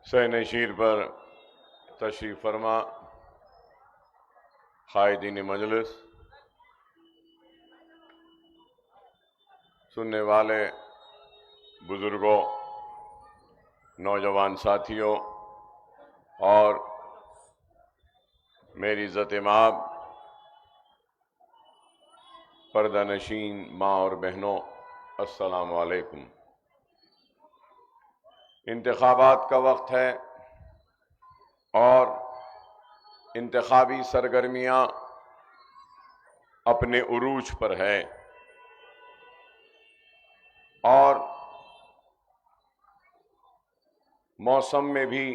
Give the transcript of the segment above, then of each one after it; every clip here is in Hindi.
सहनशीर पर तशरीफ़ फरमा क़ायदीन मजलिस, सुनने वाले बुज़ुर्गों, नौजवान साथियों और मेरी इज़्ज़त माब पर्दा नशीन माँ और बहनों, अस्सलामु अलैकुम। इंतखाबात का वक्त है और इंतखाबी सरगर्मियाँ अपने उरूज पर है और मौसम में भी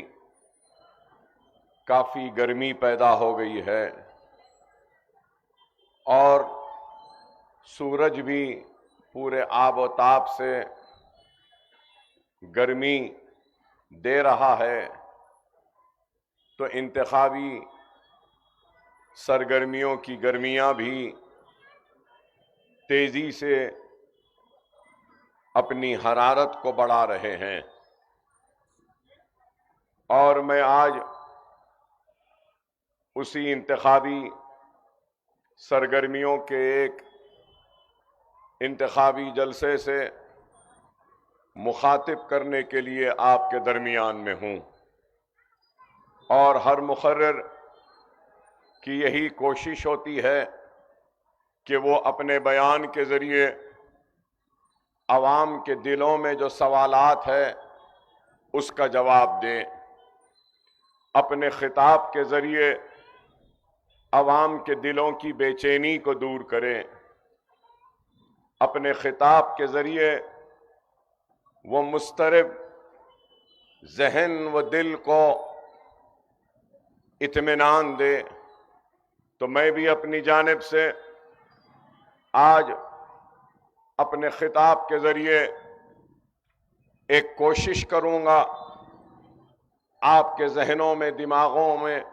काफ़ी गर्मी पैदा हो गई है और सूरज भी पूरे आब व ताप से गर्मी दे रहा है। तो इंतखाबी सरगर्मियों की गर्मियां भी तेजी से अपनी हरारत को बढ़ा रहे हैं और मैं आज उसी इंतखाबी सरगर्मियों के एक इंतखाबी जलसे से मुखातिब करने के लिए आपके दरमियान में हूँ और हर मुकर्रिर की यही कोशिश होती है कि वो अपने बयान के ज़रिए आवाम के दिलों में जो सवालात है उसका जवाब दें, अपने खिताब के ज़रिए आवाम के दिलों की बेचैनी को दूर करें, अपने खिताब के ज़रिए वो मुस्तरब जहन व दिल को इत्मीनान दे। तो मैं भी अपनी जानिब से आज अपने खिताब के ज़रिए एक कोशिश करूँगा आपके जहनों में, दिमागों में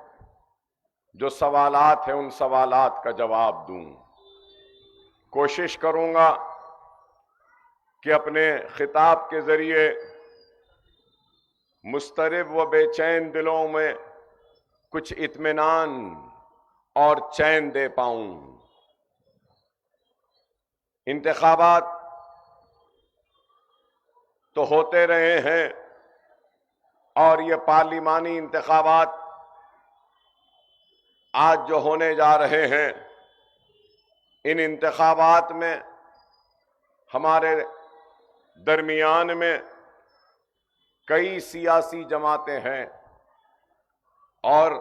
जो सवालात हैं उन सवालात का जवाब दूँ। कोशिश करूँगा कि अपने खिताब के ज़रिए मुस्तरब व बेचैन दिलों में कुछ इत्मीनान और चैन दे पाऊँ। इंतखाबात तो होते रहे हैं और ये पार्लिमानी इंतखाबात आज जो होने जा रहे हैं, इन इंतखाबात में हमारे दरमियान में कई सियासी जमातें हैं और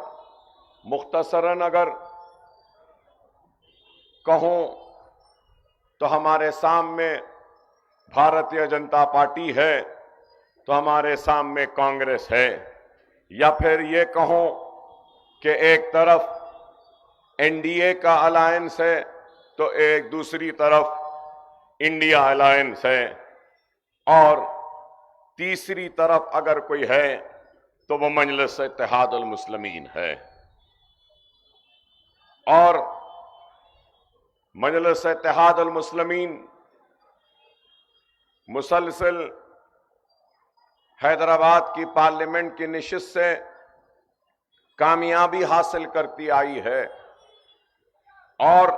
मुख्तसरन अगर कहूँ तो हमारे सामने भारतीय जनता पार्टी है, तो हमारे सामने कांग्रेस है, या फिर ये कहूँ कि एक तरफ एनडीए का अलायंस है तो एक दूसरी तरफ इंडिया अलायंस है और तीसरी तरफ अगर कोई है तो वो मजलिस इत्तेहादुल मुस्लिमीन है। और मजलिस इत्तेहादुल मुस्लिमीन मुसलसल हैदराबाद की पार्लियामेंट की नशिस्त से कामयाबी हासिल करती आई है और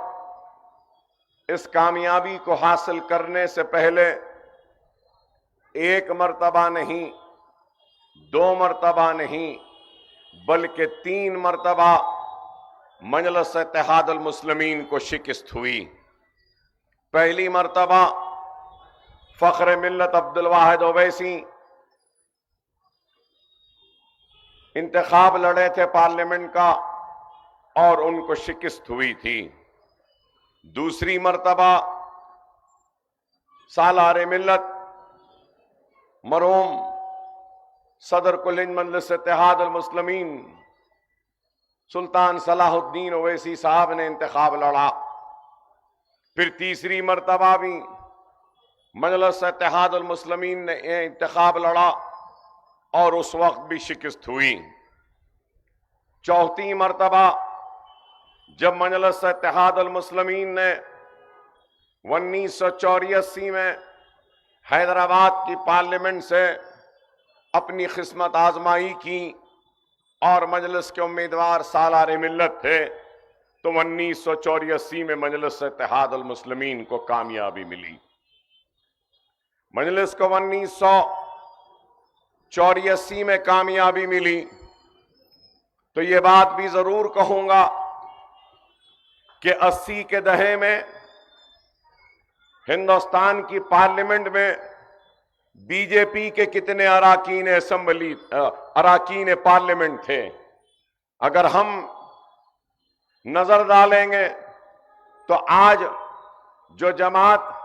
इस कामयाबी को हासिल करने से पहले एक मर्तबा नहीं, दो मर्तबा नहीं, बल्कि 3 मर्तबा मजलिस इत्तेहादुल मुस्लिमीन को शिकस्त हुई। पहली मर्तबा फ़ख्र मिल्लत अब्दुल वाहिद ओवैसी इंतखाब लड़े थे पार्लियामेंट का और उनको शिकस्त हुई थी। दूसरी मर्तबा सालार मिल्लत मरहूम सदर कुल हिंद मजलिस इत्तेहादुल मुस्लिमीन सुल्तान सलाहुद्दीन ओवैसी साहब ने इंतखाब लड़ा। फिर तीसरी मर्तबा भी मजलिस इत्तेहादुल मुस्लिमीन ने इंतखाब लड़ा और उस वक्त भी शिकस्त हुई। चौथी मर्तबा जब मजलिस इत्तेहादुल मुस्लिमीन ने 1984 में हैदराबाद की पार्लियामेंट से अपनी किस्मत आजमाई की और मजलिस के उम्मीदवार सालार मिल्लत थे, तो 1984 में मजलिस इत्तेहादुल मुस्लिमीन को कामयाबी मिली। मजलिस को 1984 में कामयाबी मिली, तो ये बात भी जरूर कहूंगा कि 80 के दहे में हिंदुस्तान की पार्लियामेंट में बीजेपी के कितने अराकीन पार्लियामेंट थे। अगर हम नजर डालेंगे तो आज जो जमात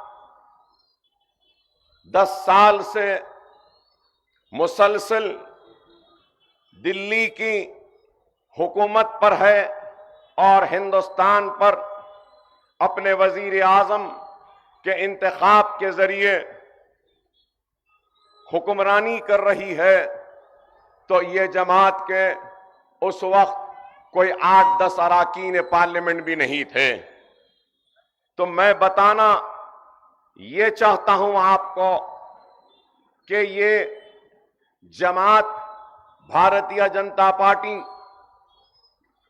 10 साल से मुसलसल दिल्ली की हुकूमत पर है और हिंदुस्तान पर अपने वजीर आजम के इंतखाब के जरिए हुक्मरानी कर रही है, तो ये जमात के उस वक्त कोई 8-10 अराकीन पार्लियामेंट भी नहीं थे। तो मैं बताना ये चाहता हूं आपको कि ये जमात भारतीय जनता पार्टी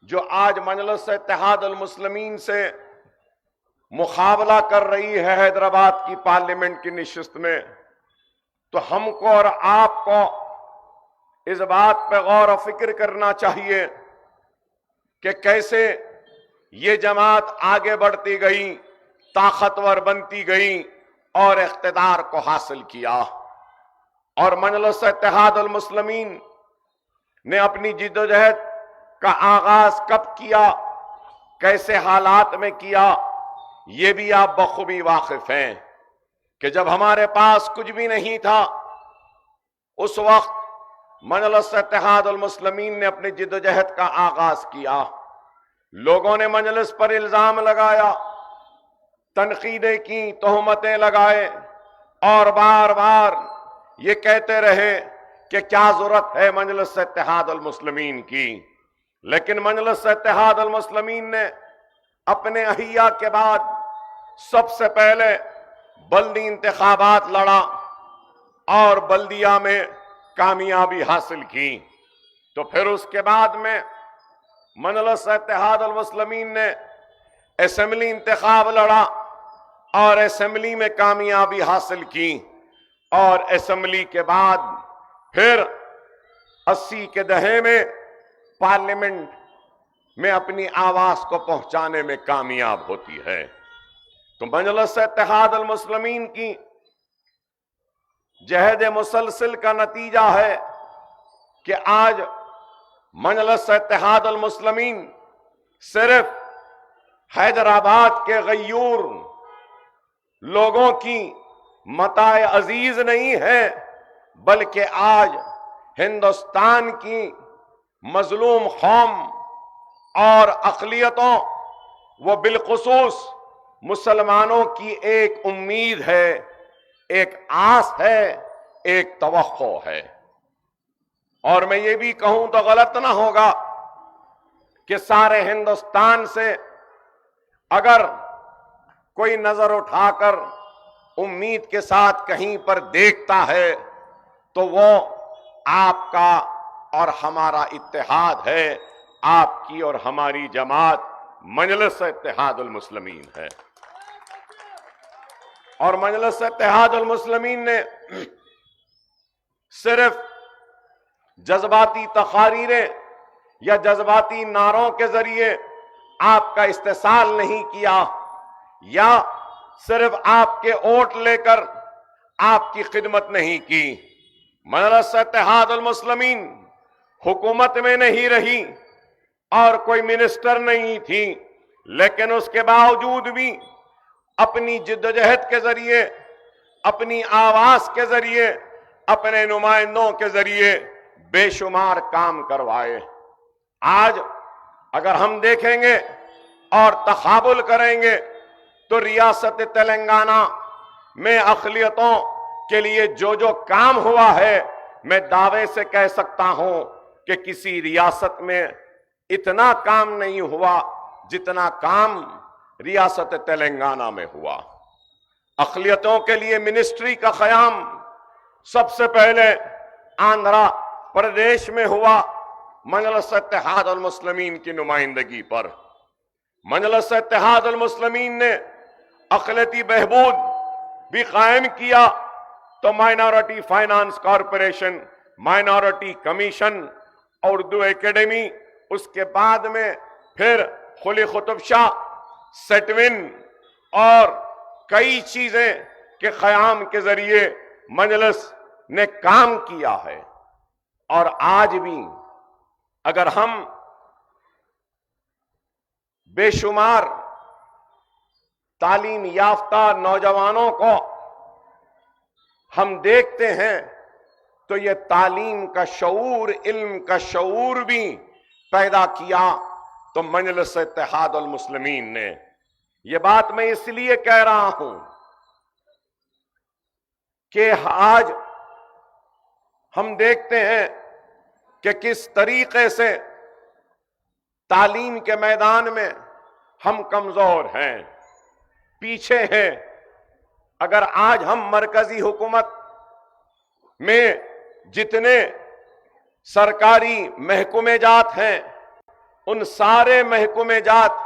जो आज मजलिस इत्तेहादुल मुस्लिमीन से मुकाबला कर रही है हैदराबाद की पार्लियामेंट की निशिस्त में, तो हमको और आपको इस बात पे गौर और फिक्र करना चाहिए कि कैसे ये जमात आगे बढ़ती गई, ताकतवर बनती गई और इख्तिदार को हासिल किया। और मजलिस इत्तेहादुल मुस्लिमीन ने अपनी जिद्दोजहद का आगाज कब किया, कैसे हालात में किया, ये भी आप बखूबी वाकिफ हैं कि जब हमारे पास कुछ भी नहीं था, उस वक्त मजलिस इत्तेहादुल मुस्लिमीन ने अपनी जिद्दोजहद का आगाज किया। लोगों ने मजलिस पर इल्जाम लगाया, तनकीदें की, तोहमतें लगाए और बार बार ये कहते रहे कि क्या जरूरत है मजलिस इत्तेहादुल मुस्लिमीन की। लेकिन मजलिस इत्तेहादुल मुस्लिमीन ने अपने अहिया के बाद सबसे पहले बल्दी इंतखाबात लड़ा और बल्दिया में कामयाबी हासिल की। तो फिर उसके बाद में मजलिस इत्तेहादुल मुस्लिमीन ने असेंबली इंतखाब लड़ा और असेंबली में कामयाबी हासिल की। और असेंबली के बाद फिर 80 के दहे में पार्लियामेंट में अपनी आवाज को पहुंचाने में कामयाब होती है। तो मजलिस इत्तेहादुल मुस्लिमीन की जहद मुसलसिल का नतीजा है कि आज मजलिस इत्तेहादुल मुस्लिमीन सिर्फ हैदराबाद के गयूर लोगों की मताए अजीज नहीं है, बल्कि आज हिंदुस्तान की मजलूम कौम और अक़लियतों व बिलखुसूस मुसलमानों की एक उम्मीद है, एक आस है, एक तवक्को है। और मैं ये भी कहूं तो गलत ना होगा कि सारे हिंदुस्तान से अगर कोई नजर उठाकर उम्मीद के साथ कहीं पर देखता है तो वो आपका और हमारा इत्तेहाद है, आपकी और हमारी जमात मजलिस इत्तेहादुल मुस्लिमीन है। और मजलिस इत्तेहादुल मुस्लिमीन ने सिर्फ जज्बाती तकारीरें या जज्बाती नारों के जरिए आपका इस्तेसाल नहीं किया या सिर्फ आपके वोट लेकर आपकी खिदमत नहीं की। मजलिस इत्तेहादुल मुस्लिमीन हुकूमत में नहीं रही और कोई मिनिस्टर नहीं थी, लेकिन उसके बावजूद भी अपनी जिद्दोजहद के जरिए, अपनी आवाज के जरिए, अपने नुमाइंदों के जरिए बेशुमार काम करवाए। आज अगर हम देखेंगे और तकाबुल करेंगे तो रियासत तेलंगाना में अक़लियतों के लिए जो जो काम हुआ है, मैं दावे से कह सकता हूं कि किसी रियासत में इतना काम नहीं हुआ जितना काम रियासत तेलंगाना में हुआ। अक़लियतों के लिए मिनिस्ट्री का क़याम सबसे पहले आंध्र प्रदेश में हुआ मजलिस इत्तेहाद अल मुस्लिमीन की नुमाइंदगी पर। मजलिस इत्तेहाद अल मुस्लिमीन ने अक़लियती बहबूद भी कायम किया तो minority finance corporation, minority commission, Urdu academy, उसके बाद में फिर खुली कुतुब शाह, सेटविन और कई चीजें के क़याम के जरिए मजलिस ने काम किया है। और आज भी अगर हम बेशुमार तालीम याफ्ता नौजवानों को हम देखते हैं तो ये तालीम का शऊर, इल्म का शऊर भी पैदा किया तो मजलिस इत्तेहाद अल मुस्लिमीन ने। ये बात मैं इसलिए कह रहा हूं कि आज हम देखते हैं कि किस तरीके से तालीम के मैदान में हम कमजोर हैं, पीछे हैं। अगर आज हम मरकजी हुकूमत में जितने सरकारी महकमे जात हैं उन सारे महकमे जात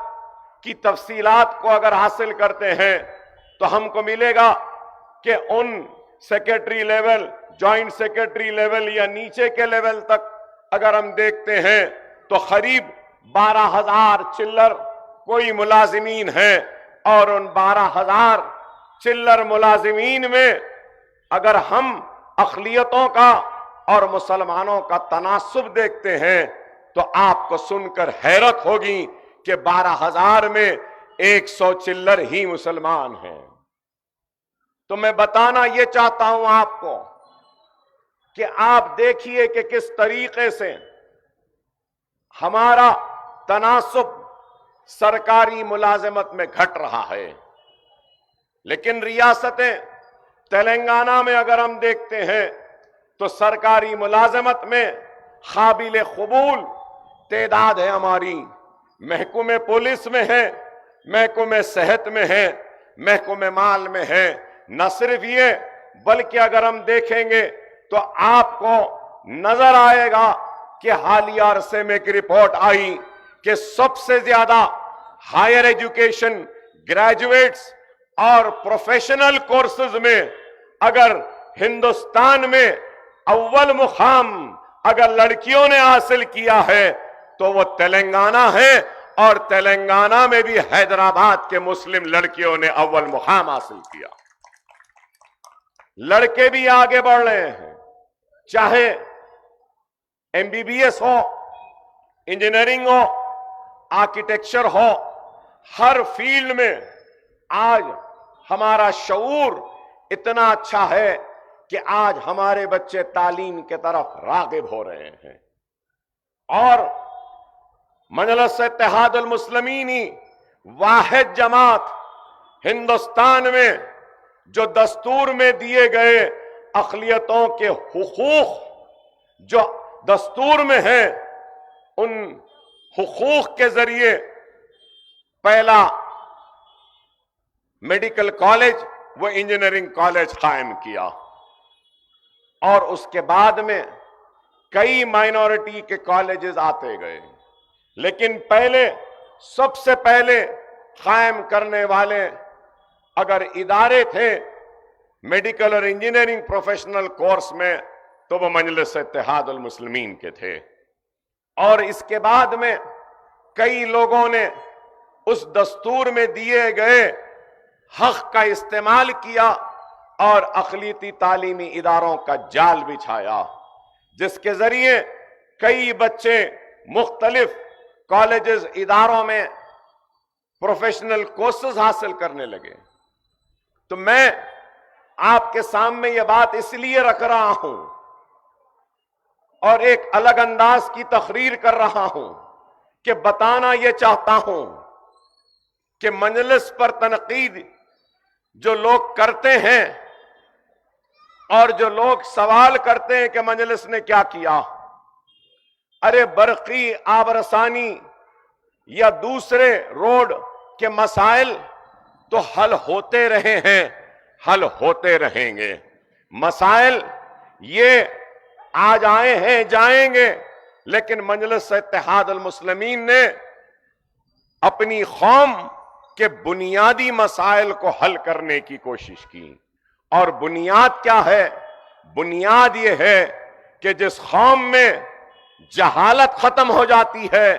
की तफसीलात को अगर हासिल करते हैं तो हमको मिलेगा कि उन secretary level, joint secretary level या नीचे के लेवल तक अगर हम देखते हैं तो करीब 12,000 चिल्लर कोई मुलाजिमीन है। और उन 12,000 चिल्लर मुलाजिमीन में अगर हम अक़लियतों का और मुसलमानों का तनासुब देखते हैं तो आपको सुनकर हैरत होगी कि 12,000 में 100 चिल्लर ही मुसलमान हैं। तो मैं बताना यह चाहता हूं आपको कि आप देखिए कि किस तरीके से हमारा तनासुब सरकारी मुलाजिमत में घट रहा है। लेकिन रियासतें तेलंगाना में अगर हम देखते हैं तो सरकारी मुलाजिमत में काबिल कबूल तादाद है हमारी। महकमे पुलिस में है, महकमे सेहत में है, महकमे माल में है। न सिर्फ ये बल्कि अगर हम देखेंगे तो आपको नजर आएगा कि हालिया अरसे में एक रिपोर्ट आई कि सबसे ज्यादा हायर एजुकेशन, ग्रेजुएट्स और प्रोफेशनल कोर्सेज में अगर हिंदुस्तान में अव्वल मुकाम अगर लड़कियों ने हासिल किया है तो वो तेलंगाना है। और तेलंगाना में भी हैदराबाद के मुस्लिम लड़कियों ने अव्वल मुकाम हासिल किया। लड़के भी आगे बढ़ रहे हैं, चाहे एमबीबीएस हो, इंजीनियरिंग हो, आर्किटेक्चर हो, हर फील्ड में आज हमारा शऊर इतना अच्छा है कि आज हमारे बच्चे तालीम के तरफ रागिब हो रहे हैं। और मजलिस इत्तेहाद अल मुस्लिमीनी वाहिद जमात हिंदुस्तान में जो दस्तूर में दिए गए अक़लियतों के हुकूक जो दस्तूर में है उन हुकूक के जरिए पहला मेडिकल कॉलेज व इंजीनियरिंग कॉलेज कायम किया और उसके बाद में कई माइनॉरिटी के कॉलेजेस आते गए। लेकिन पहले सबसे पहले कायम करने वाले अगर इदारे थे मेडिकल और इंजीनियरिंग प्रोफेशनल कोर्स में तो वह मजलिस इत्तेहाद अल मुस्लिमीन के थे। और इसके बाद में कई लोगों ने उस दस्तूर में दिए गए हक का इस्तेमाल किया और अक़लियती तालीमी इदारों का जाल बिछाया, जिसके जरिए कई बच्चे मुख्तलिफ कॉलेजेस, इदारों में प्रोफेशनल कोर्सेज हासिल करने लगे। तो मैं आपके सामने यह बात इसलिए रख रहा हूं और एक अलग अंदाज की तकरीर कर रहा हूं कि बताना यह चाहता हूं कि मजलिस पर तनकीद जो लोग करते हैं और जो लोग सवाल करते हैं कि मजलिस ने क्या किया, अरे बरक़ी आबरसानी या दूसरे रोड के मसाइल तो हल होते रहे हैं, हल होते रहेंगे। मसाइल ये आज आए हैं, जाएंगे, लेकिन मजलिस इत्तेहाद अल मुस्लिमीन ने अपनी कौम के बुनियादी मसाइल को हल करने की कोशिश की। और बुनियाद क्या है? बुनियाद यह है कि जिस कौम में जहालत खत्म हो जाती है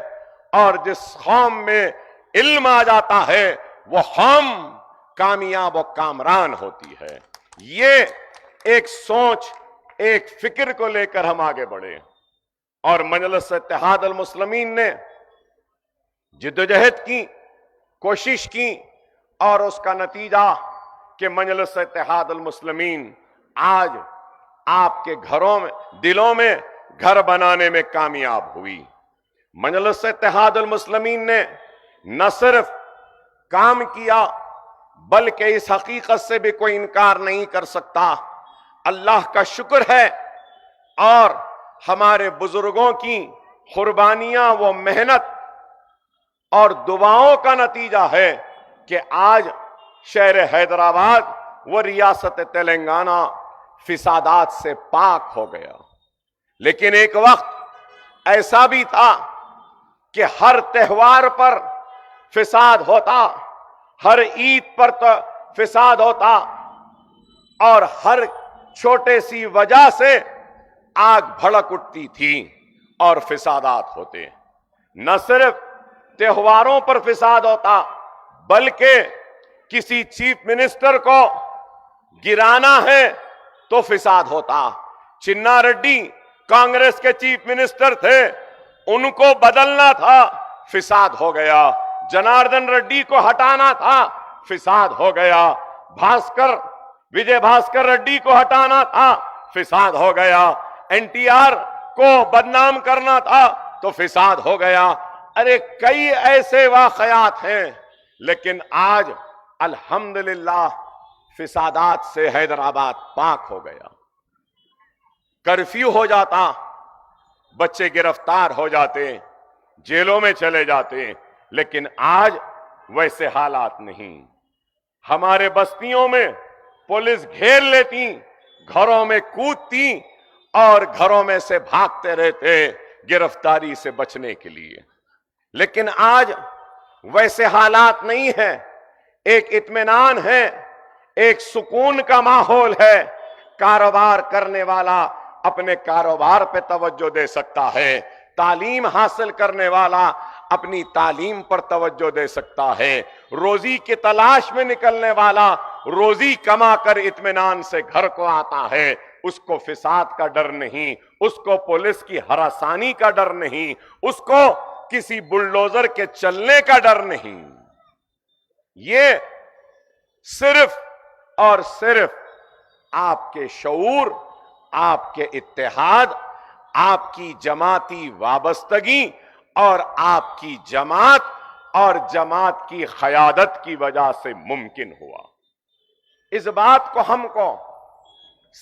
और जिस कौम में इल्म आ जाता है, वो कौम कामयाब और कामरान होती है। ये एक सोच, एक फिक्र को लेकर हम आगे बढ़े और मजलिस इत्तेहाद अल मुस्लिमीन ने जिद्दोजहद की, कोशिश की और उसका नतीजा कि मजलिस इत्तेहाद अल मुस्लिमीन आज आपके घरों में, दिलों में घर बनाने में कामयाब हुई। मजलिस इत्तेहाद अल मुस्लिमीन ने न सिर्फ काम किया, बल्कि इस हकीकत से भी कोई इनकार नहीं कर सकता, अल्लाह का शुक्र है और हमारे बुजुर्गों की कुर्बानियां, वो मेहनत और दुआओं का नतीजा है कि आज शहर हैदराबाद व रियासत तेलंगाना फिसादात से पाक हो गया। लेकिन एक वक्त ऐसा भी था कि हर त्योहार पर फिसाद होता, हर ईद पर तो फिसाद होता और हर छोटे सी वजह से आग भड़क उठती थी और फिसादात होते। न सिर्फ त्योहारों पर फिसाद होता, बल्कि किसी चीफ मिनिस्टर को गिराना है तो फिसाद होता। चिन्ना रेड्डी कांग्रेस के चीफ मिनिस्टर थे, उनको बदलना था, फिसाद हो गया। जनार्दन रेड्डी को हटाना था, फिसाद हो गया। विजय भास्कर रेड्डी को हटाना था, फिसाद हो गया। एनटीआर को बदनाम करना था तो फिसाद हो गया। अरे कई ऐसे वाकयात हैं, लेकिन आज अल्हम्दुलिल्लाह फिसादात से हैदराबाद पाक हो गया। कर्फ्यू हो जाता, बच्चे गिरफ्तार हो जाते, जेलों में चले जाते, लेकिन आज वैसे हालात नहीं। हमारे बस्तियों में पुलिस घेर लेती, घरों में कूदती और घरों में से भागते रहते गिरफ्तारी से बचने के लिए। लेकिन आज वैसे हालात नहीं है, एक इत्मीनान है, एक सुकून का माहौल है। कारोबार करने वाला अपने कारोबार पे तवज्जो दे सकता है, तालीम हासिल करने वाला अपनी तालीम पर तवज्जो दे सकता है, रोजी की तलाश में निकलने वाला रोजी कमाकर इत्मीनान से घर को आता है। उसको फिसाद का डर नहीं, उसको पुलिस की हरासानी का डर नहीं, उसको किसी बुलडोजर के चलने का डर नहीं। ये सिर्फ और सिर्फ आपके शऊर, आपके इत्तेहाद, आपकी जमाती वाबस्तगी और आपकी जमात और जमात की क़यादत की वजह से मुमकिन हुआ। इस बात को हमको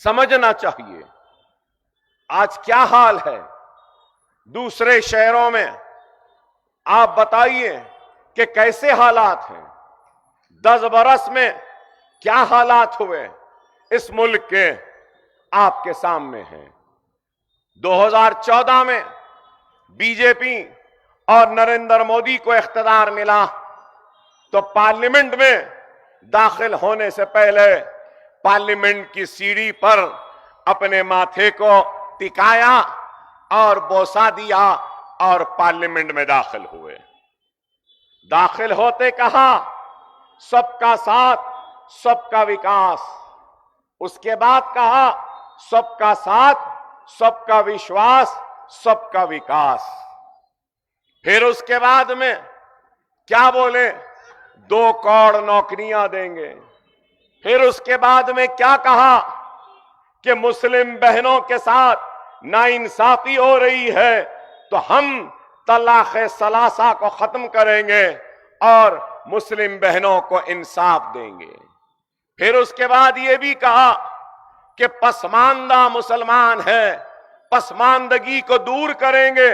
समझना चाहिए। आज क्या हाल है दूसरे शहरों में, आप बताइए कि कैसे हालात हैं। 10 बरस में क्या हालात हुए इस मुल्क के, आपके सामने हैं। 2014 में बीजेपी और नरेंद्र मोदी को इख्तियार मिला तो पार्लियामेंट में दाखिल होने से पहले पार्लियामेंट की सीढ़ी पर अपने माथे को टिकाया और बोसा दिया और पार्लियामेंट में दाखिल हुए। दाखिल होते कहा सबका साथ, सबका विकास। उसके बाद कहा सबका साथ, सबका विश्वास, सबका विकास। फिर उसके बाद में क्या बोले? 2 करोड़ नौकरियां देंगे। फिर उसके बाद में क्या कहा कि मुस्लिम बहनों के साथ नाइंसाफी हो रही है तो हम तलाक़ सलासा को खत्म करेंगे और मुस्लिम बहनों को इंसाफ देंगे। फिर उसके बाद ये भी कहा कि पसमानदा मुसलमान है, पसमानदगी को दूर करेंगे,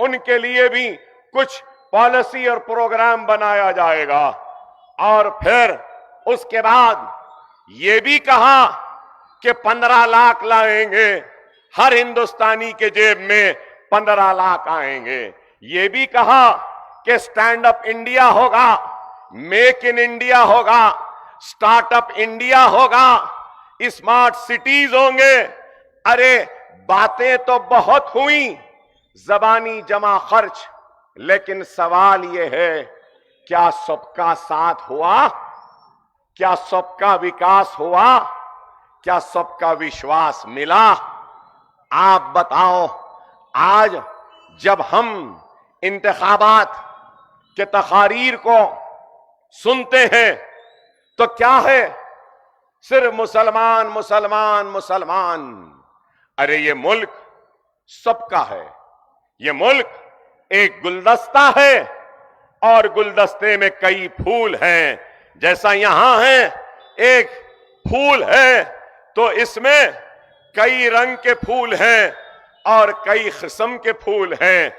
उनके लिए भी कुछ पॉलिसी और प्रोग्राम बनाया जाएगा। और फिर उसके बाद ये भी कहा कि 15 लाख लाएंगे हर हिंदुस्तानी के जेब में 15 लाख आएंगे। ये भी कहा कि स्टैंड अप इंडिया होगा, मेक इन इंडिया होगा, स्टार्टअप इंडिया होगा, स्मार्ट सिटीज होंगे। अरे बातें तो बहुत हुई, जबानी जमा खर्च, लेकिन सवाल यह है क्या सबका साथ हुआ? क्या सबका विकास हुआ? क्या सबका विश्वास मिला? आप बताओ, आज जब हम इंतखाबात के तकारीर को सुनते हैं तो क्या है? सिर्फ मुसलमान मुसलमान मुसलमान। अरे ये मुल्क सबका है, ये मुल्क एक गुलदस्ता है और गुलदस्ते में कई फूल हैं। जैसा यहां है एक फूल है तो इसमें कई रंग के फूल हैं और कई किस्म के फूल हैं।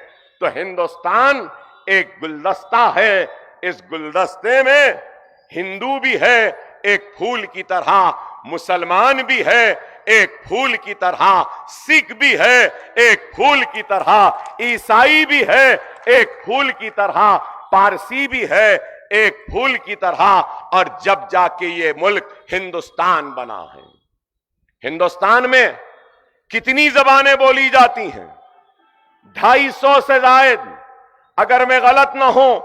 तो हिंदुस्तान एक गुलदस्ता है, इस गुलदस्ते में हिंदू भी है एक फूल की तरह, मुसलमान भी है एक फूल की तरह, सिख भी है एक फूल की तरह, ईसाई भी है एक फूल की तरह, पारसी भी है एक फूल की तरह। और जब जाके ये मुल्क हिंदुस्तान बना है। हिंदुस्तान में कितनी जबानें बोली जाती हैं? 250 से ज्यादा, अगर मैं गलत ना हूं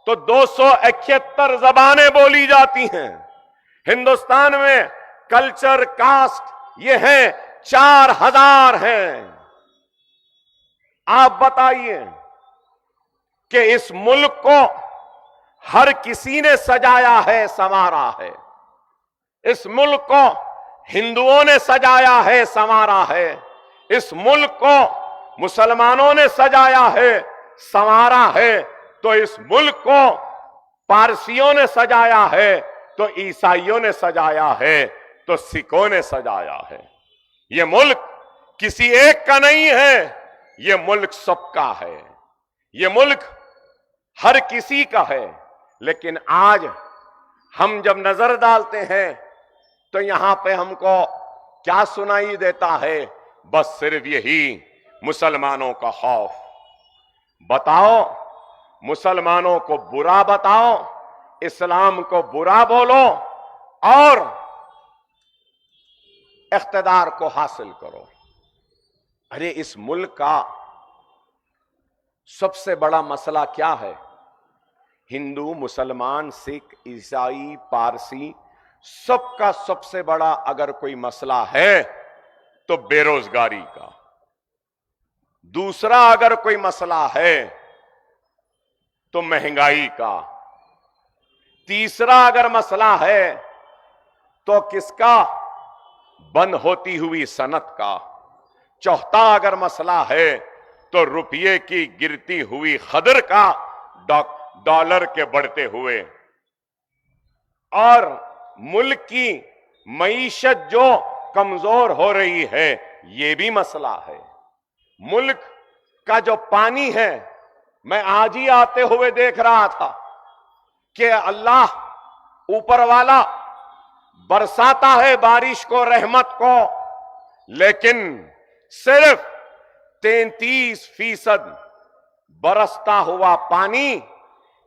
तो 271 जबानें बोली जाती हैं। हिंदुस्तान में कल्चर, कास्ट ये है 4000 हैं। आप बताइए कि इस मुल्क को हर किसी ने सजाया है, संवारा है। इस मुल्क को हिंदुओं ने सजाया है, संवारा है। इस मुल्क को मुसलमानों ने सजाया है, संवारा है। तो इस मुल्क को पारसियों ने सजाया है, तो ईसाइयों ने सजाया है, तो सिखों ने सजाया है। ये मुल्क किसी एक का नहीं है, ये मुल्क सबका है, ये मुल्क हर किसी का है। लेकिन आज हम जब नजर डालते हैं तो यहां पे हमको क्या सुनाई देता है? बस सिर्फ यही, मुसलमानों का खौफ। बताओ, मुसलमानों को बुरा बताओ, इस्लाम को बुरा बोलो और इख्तिदार को हासिल करो। अरे इस मुल्क का सबसे बड़ा मसला क्या है? हिंदू, मुसलमान, सिख, ईसाई, पारसी, सबका सबसे बड़ा अगर कोई मसला है तो बेरोजगारी का। दूसरा अगर कोई मसला है तो महंगाई का। तीसरा अगर मसला है तो किसका? बंद होती हुई सनत का। चौथा अगर मसला है तो रुपये की गिरती हुई कदर का, डॉलर के बढ़ते हुए, और मुल्क की मईशत जो कमजोर हो रही है, यह भी मसला है। मुल्क का जो पानी है, मैं आज ही आते हुए देख रहा था कि अल्लाह ऊपर वाला बरसाता है बारिश को, रहमत को, लेकिन सिर्फ 33% बरसता हुआ पानी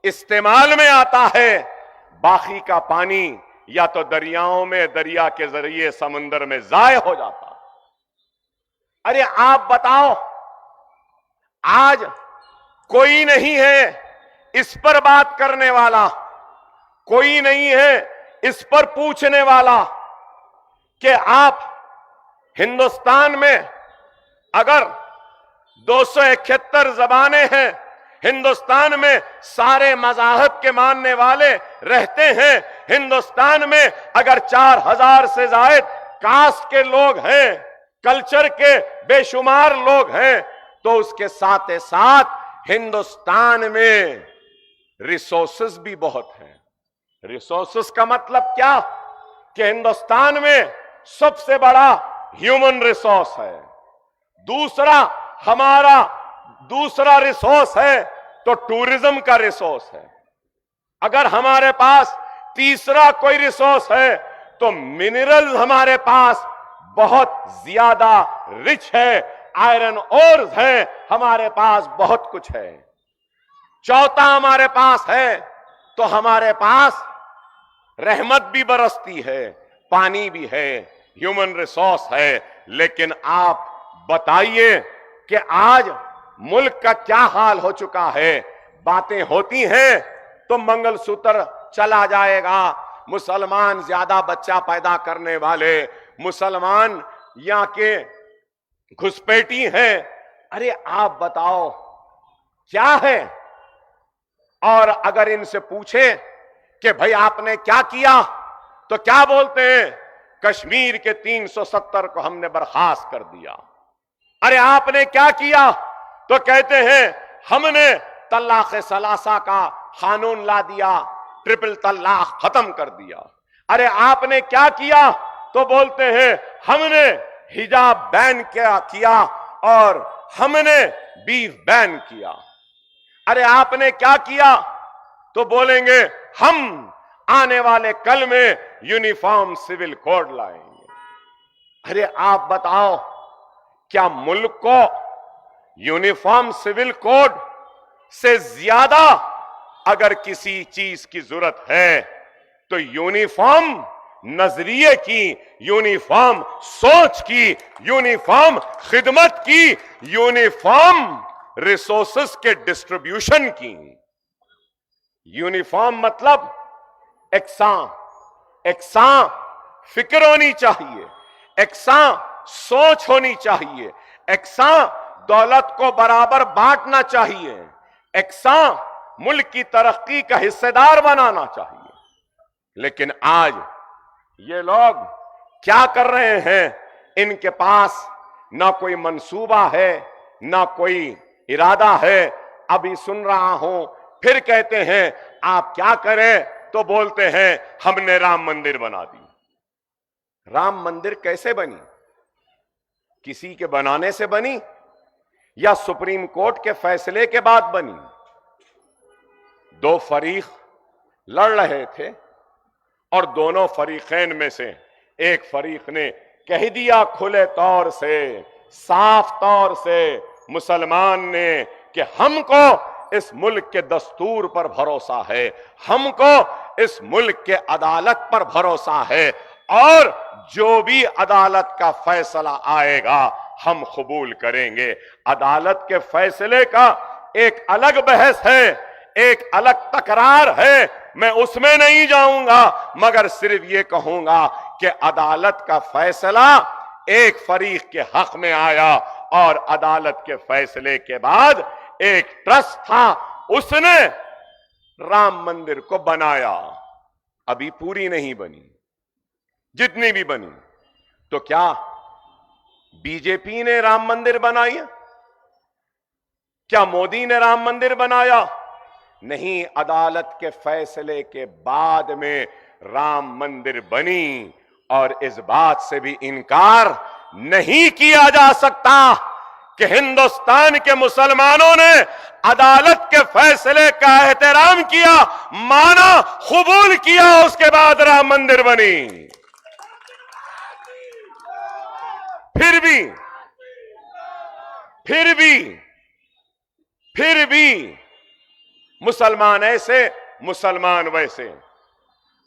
इस्तेमाल में आता है। बाकी का पानी या तो दरियाओं में, दरिया के जरिए समुद्र में जाय हो जाता। अरे आप बताओ, आज कोई नहीं है इस पर बात करने वाला, कोई नहीं है इस पर पूछने वाला कि आप हिंदुस्तान में अगर 271 जबानें हैं, हिंदुस्तान में सारे मज़ाहब के मानने वाले रहते हैं, हिंदुस्तान में अगर 4000 से ज़ायद कास्ट के लोग हैं, कल्चर के बेशुमार लोग हैं, तो उसके साथ साथ हिंदुस्तान में रिसोर्सेस भी बहुत हैं। रिसोर्सेस का मतलब क्या? कि हिंदुस्तान में सबसे बड़ा ह्यूमन रिसोर्स है। दूसरा हमारा दूसरा रिसोर्स है तो टूरिज्म का रिसोर्स है। अगर हमारे पास तीसरा कोई रिसोर्स है तो मिनरल हमारे पास बहुत ज्यादा रिच है, आयरन ओर्स है, हमारे पास बहुत कुछ है। चौथा हमारे पास है तो हमारे पास रहमत भी बरसती है, पानी भी है, ह्यूमन रिसोर्स है। लेकिन आप बताइए कि आज मुल्क का क्या हाल हो चुका है। बातें होती हैं तो मंगलसूत्र चला जाएगा, मुसलमान ज्यादा बच्चा पैदा करने वाले, मुसलमान यहां के घुसपैठी हैं। अरे आप बताओ क्या है? और अगर इनसे पूछे कि भाई आपने क्या किया, तो क्या बोलते हैं? कश्मीर के 370 को हमने बर्खास्त कर दिया। अरे आपने क्या किया? तो कहते हैं हमने तलाक सलासा का कानून ला दिया, ट्रिपल तलाक खत्म कर दिया। अरे आपने क्या किया? तो बोलते हैं हमने हिजाब बैन किया और हमने बीफ बैन किया। अरे आपने क्या किया? तो बोलेंगे हम आने वाले कल में यूनिफॉर्म सिविल कोड लाएंगे। अरे आप बताओ, क्या मुल्क को यूनिफॉर्म सिविल कोड से ज्यादा अगर किसी चीज की जरूरत है तो यूनिफॉर्म नजरिए की, यूनिफॉर्म सोच की, यूनिफॉर्म खिदमत की, यूनिफॉर्म रिसोर्सेस के डिस्ट्रीब्यूशन की। यूनिफॉर्म मतलब एकसां फिक्र होनी चाहिए, एकसां सोच होनी चाहिए, एकसां दौलत को बराबर बांटना चाहिए, एकसां मुल्क की तरक्की का हिस्सेदार बनाना चाहिए। लेकिन आज ये लोग क्या कर रहे हैं? इनके पास ना कोई मंसूबा है, ना कोई इरादा है। अभी सुन रहा हूं, फिर कहते हैं आप क्या करें? तो बोलते हैं हमने राम मंदिर बना दी। राम मंदिर कैसे बनी? किसी के बनाने से बनी या सुप्रीम कोर्ट के फैसले के बाद बनी? दो फरीक लड़ रहे थे और दोनों फरीकैन में से एक फरीक ने कह दिया खुले तौर से, साफ तौर से, मुसलमान ने, कि हमको इस मुल्क के दस्तूर पर भरोसा है, हमको इस मुल्क के अदालत पर भरोसा है और जो भी अदालत का फैसला आएगा हम कबूल करेंगे। अदालत के फैसले का एक अलग बहस है, एक अलग तकरार है, मैं उसमें नहीं जाऊंगा, मगर सिर्फ ये कहूंगा कि अदालत का फैसला एक फरीक के हक में आया और अदालत के फैसले के बाद एक ट्रस्ट था, उसने राम मंदिर को बनाया। अभी पूरी नहीं बनी, जितनी भी बनी। तो क्या बीजेपी ने राम मंदिर बनाई? क्या मोदी ने राम मंदिर बनाया? नहीं, अदालत के फैसले के बाद में राम मंदिर बनी। और इस बात से भी इनकार नहीं किया जा सकता कि हिंदुस्तान के मुसलमानों ने अदालत के फैसले का एहतराम किया, माना, कबूल किया, उसके बाद राम मंदिर बनी। फिर भी मुसलमान ऐसे, मुसलमान वैसे।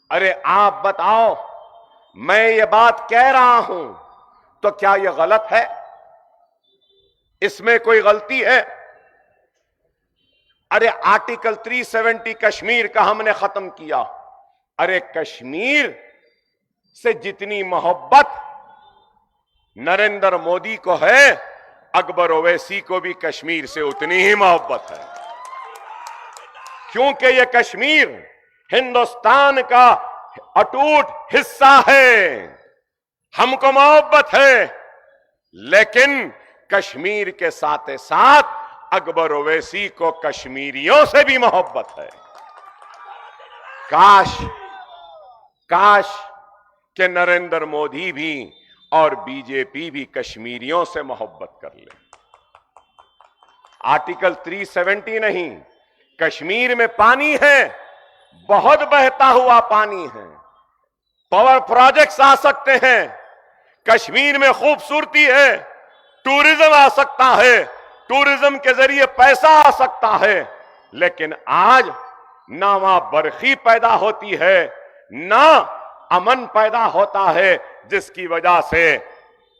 अरे आप बताओ, मैं ये बात कह रहा हूं तो क्या यह गलत है? इसमें कोई गलती है? अरे आर्टिकल 370 कश्मीर का हमने खत्म किया। अरे कश्मीर से जितनी मोहब्बत नरेंद्र मोदी को है, अकबर ओवैसी को भी कश्मीर से उतनी ही मोहब्बत है, क्योंकि यह कश्मीर हिंदुस्तान का अटूट हिस्सा है। हमको मोहब्बत है, लेकिन कश्मीर के साथ साथ अकबर ओवैसी को कश्मीरियों से भी मोहब्बत है। काश कि नरेंद्र मोदी भी और बीजेपी भी कश्मीरियों से मोहब्बत कर ले। आर्टिकल 370 नहीं, कश्मीर में पानी है, बहुत बहता हुआ पानी है, पावर प्रोजेक्ट्स आ सकते हैं, कश्मीर में खूबसूरती है, टूरिज्म आ सकता है, टूरिज्म के जरिए पैसा आ सकता है, लेकिन आज ना वहां बरखी पैदा होती है, ना अमन पैदा होता है, जिसकी वजह से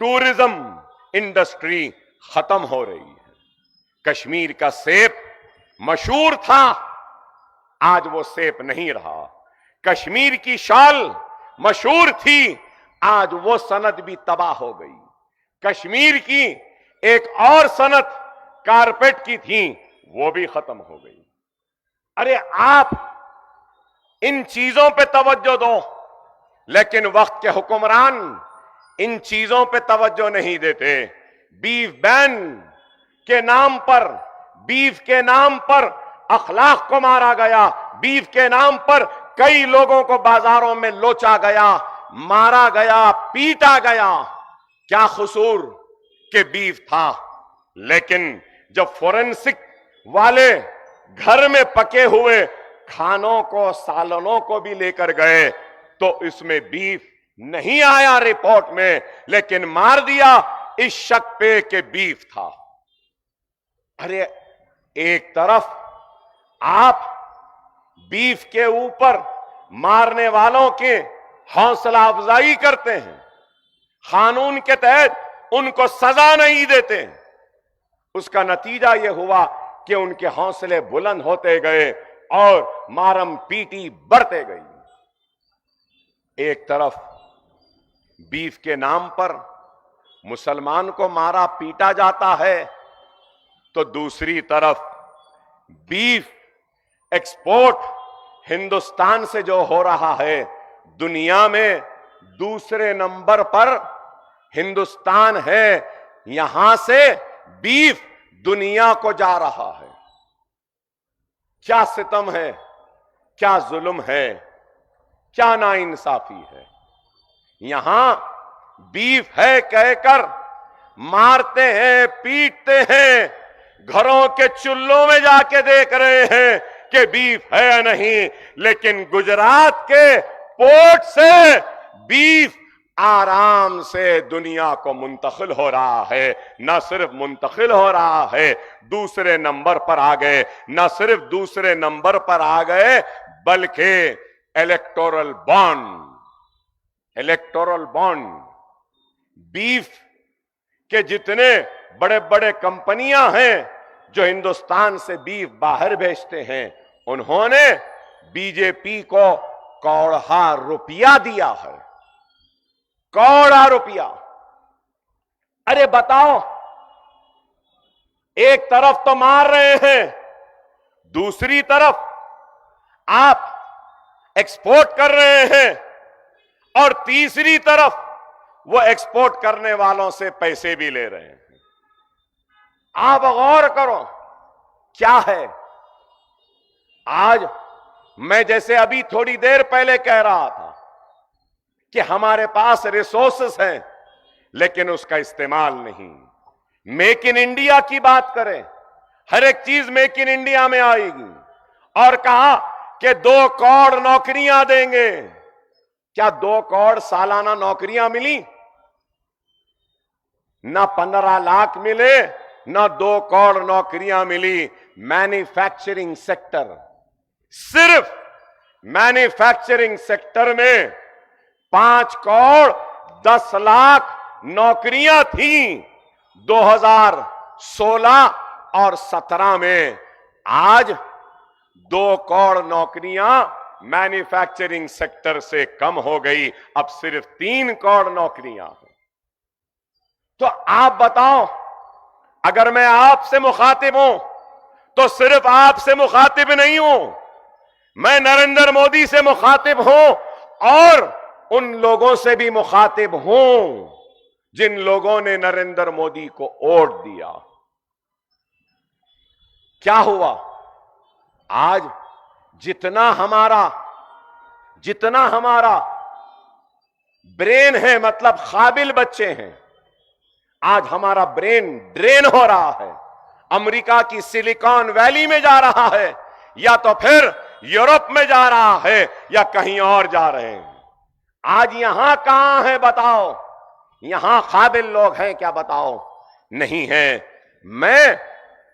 टूरिज्म इंडस्ट्री खत्म हो रही है। कश्मीर का सेब मशहूर था, आज वो सेब नहीं रहा। कश्मीर की शाल मशहूर थी, आज वो सनत भी तबाह हो गई। कश्मीर की एक और सनत कारपेट की थी, वो भी खत्म हो गई। अरे आप इन चीजों पे तवज्जो दो, लेकिन वक्त के हुक्मरान इन चीजों पे तवज्जो नहीं देते। बीफ बैन के नाम पर, बीफ के नाम पर अखलाक को मारा गया, बीफ के नाम पर कई लोगों को बाजारों में लोचा गया, मारा गया, पीटा गया। क्या कसूर के बीफ था, लेकिन जब फोरेंसिक वाले घर में पके हुए खानों को, सालनों को भी लेकर गए, तो इसमें बीफ नहीं आया रिपोर्ट में, लेकिन मार दिया इस शक पे कि बीफ था। अरे एक तरफ आप बीफ के ऊपर मारने वालों के हौसला अफजाई करते हैं, कानून के तहत उनको सजा नहीं देते, उसका नतीजा यह हुआ कि उनके हौसले बुलंद होते गए और मारम पीटी बढ़ते गई। एक तरफ बीफ के नाम पर मुसलमान को मारा पीटा जाता है, तो दूसरी तरफ बीफ एक्सपोर्ट हिंदुस्तान से जो हो रहा है, दुनिया में दूसरे नंबर पर हिंदुस्तान है। यहां से बीफ दुनिया को जा रहा है। क्या सितम है, क्या जुल्म है, क्या नाइंसाफी है। यहां बीफ है कहकर मारते हैं, पीटते हैं, घरों के चूल्हों में जाके देख रहे हैं कि बीफ है या नहीं, लेकिन गुजरात के पोर्ट से बीफ आराम से दुनिया को मुंतकिल हो रहा है। न सिर्फ मुंतकिल हो रहा है, दूसरे नंबर पर आ गए। न सिर्फ दूसरे नंबर पर आ गए, बल्कि इलेक्टोरल बॉन्ड बीफ के जितने बड़े बड़े कंपनियां हैं जो हिंदुस्तान से बीफ बाहर भेजते हैं, उन्होंने बीजेपी को करोड़ा रुपया दिया है, करोड़ा रुपया। अरे बताओ, एक तरफ तो मार रहे हैं, दूसरी तरफ आप एक्सपोर्ट कर रहे हैं, और तीसरी तरफ वो एक्सपोर्ट करने वालों से पैसे भी ले रहे हैं। आप गौर करो क्या है। आज मैं जैसे अभी थोड़ी देर पहले कह रहा था कि हमारे पास रिसोर्सेस हैं, लेकिन उसका इस्तेमाल नहीं। मेक इन इंडिया की बात करें, हर एक चीज मेक इन इंडिया में आएगी, और कहा कि 2 करोड़ नौकरियां देंगे। क्या 2 करोड़ सालाना नौकरियां मिली? ना 15 लाख मिले, ना 2 करोड़ नौकरियां मिली। मैन्युफैक्चरिंग सेक्टर, सिर्फ मैन्युफैक्चरिंग सेक्टर में 5 करोड़ 10 लाख नौकरियां थी 2016 और 17 में। आज 2 करोड़ नौकरियां मैन्युफैक्चरिंग सेक्टर से कम हो गई, अब सिर्फ 3 करोड़ नौकरियां हैं। तो आप बताओ, अगर मैं आपसे मुखातिब हूं तो सिर्फ आपसे मुखातिब नहीं हूं, मैं नरेंद्र मोदी से मुखातिब हूं और उन लोगों से भी मुखातिब हूं जिन लोगों ने नरेंद्र मोदी को वोट दिया। क्या हुआ? आज जितना हमारा ब्रेन है, मतलब काबिल बच्चे हैं, आज हमारा ब्रेन ड्रेन हो रहा है, अमेरिका की सिलिकॉन वैली में जा रहा है, या तो फिर यूरोप में जा रहा है, या कहीं और जा रहे हैं। आज यहां कहां है बताओ? यहां काबिल लोग हैं क्या बताओ? नहीं है। मैं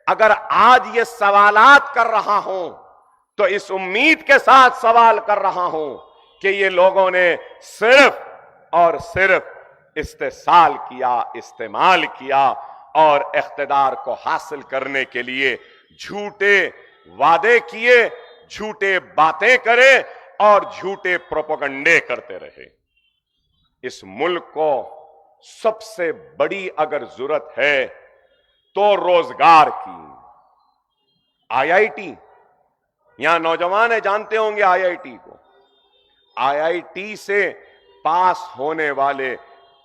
अगर आज ये सवालात कर रहा हूं तो इस उम्मीद के साथ सवाल कर रहा हूं कि ये लोगों ने सिर्फ और सिर्फ इस्तेसाल किया, इस्तेमाल किया और इख्तिदार को हासिल करने के लिए झूठे वादे किए, झूठे बातें करे और झूठे प्रोपेगेंडे करते रहे। इस मुल्क को सबसे बड़ी अगर जरूरत है तो रोजगार की। आईआईटी, यहां नौजवान है, जानते होंगे आईआईटी को। आईआईटी से पास होने वाले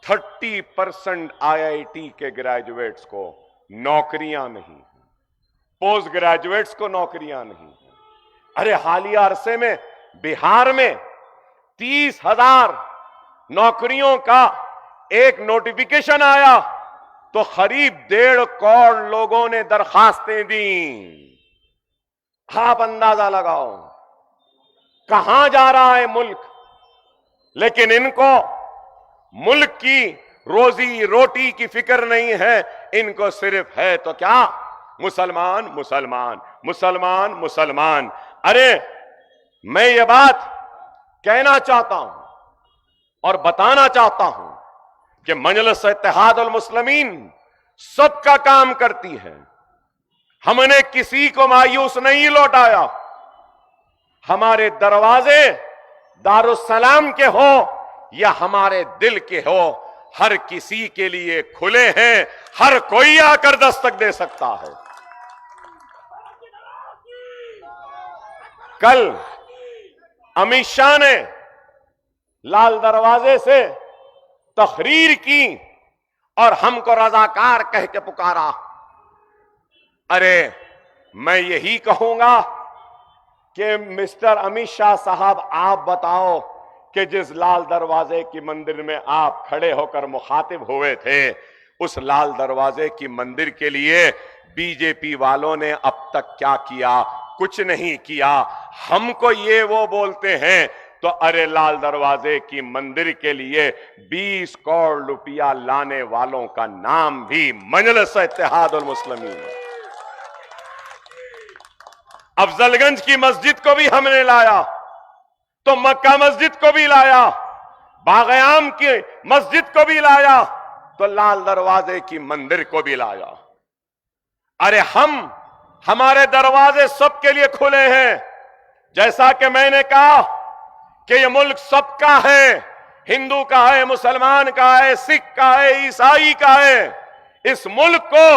30% आईआईटी के ग्रेजुएट्स को नौकरियां नहीं, पोस्ट ग्रेजुएट्स को नौकरियां नहीं। अरे हालिया अरसे में बिहार में 30,000 नौकरियों का एक नोटिफिकेशन आया तो करीब 1.5 करोड़ लोगों ने दरखास्तें दी। आप अंदाजा लगाओ कहां जा रहा है मुल्क। लेकिन इनको मुल्क की रोजी रोटी की फिक्र नहीं है, इनको सिर्फ है तो क्या, मुसलमान मुसलमान मुसलमान मुसलमान। अरे मैं ये बात कहना चाहता हूं और बताना चाहता हूं कि मजलिस इत्तेहाद उल मुस्लिमीन सबका काम करती है। हमने किसी को मायूस नहीं लौटाया। हमारे दरवाजे दारुस्सलाम के हो या हमारे दिल के हो, हर किसी के लिए खुले हैं। हर कोई आकर दस्तक दे सकता है। कल अमित शाह ने लाल दरवाजे से तकरीर की और हमको रजाकार कह के पुकारा। अरे मैं यही कहूंगा कि मिस्टर अमित शाह साहब, आप बताओ कि जिस लाल दरवाजे की मंदिर में आप खड़े होकर मुखातिब हुए थे, उस लाल दरवाजे की मंदिर के लिए बीजेपी वालों ने अब तक क्या किया? कुछ नहीं किया। हमको ये वो बोलते हैं तो अरे लाल दरवाजे की मंदिर के लिए 20 करोड़ रुपया लाने वालों का नाम भी मजलिस इत्तेहाद उल मुस्लिमीन। अफजलगंज की मस्जिद को भी हमने लाया तो मक्का मस्जिद को भी लाया, बागयाम की मस्जिद को भी लाया तो लाल दरवाजे की मंदिर को भी लाया। अरे हमारे दरवाजे सबके लिए खुले हैं। जैसा कि मैंने कहा कि ये मुल्क सबका है, हिंदू का है, मुसलमान का है, सिख का है, ईसाई का है। इस मुल्क को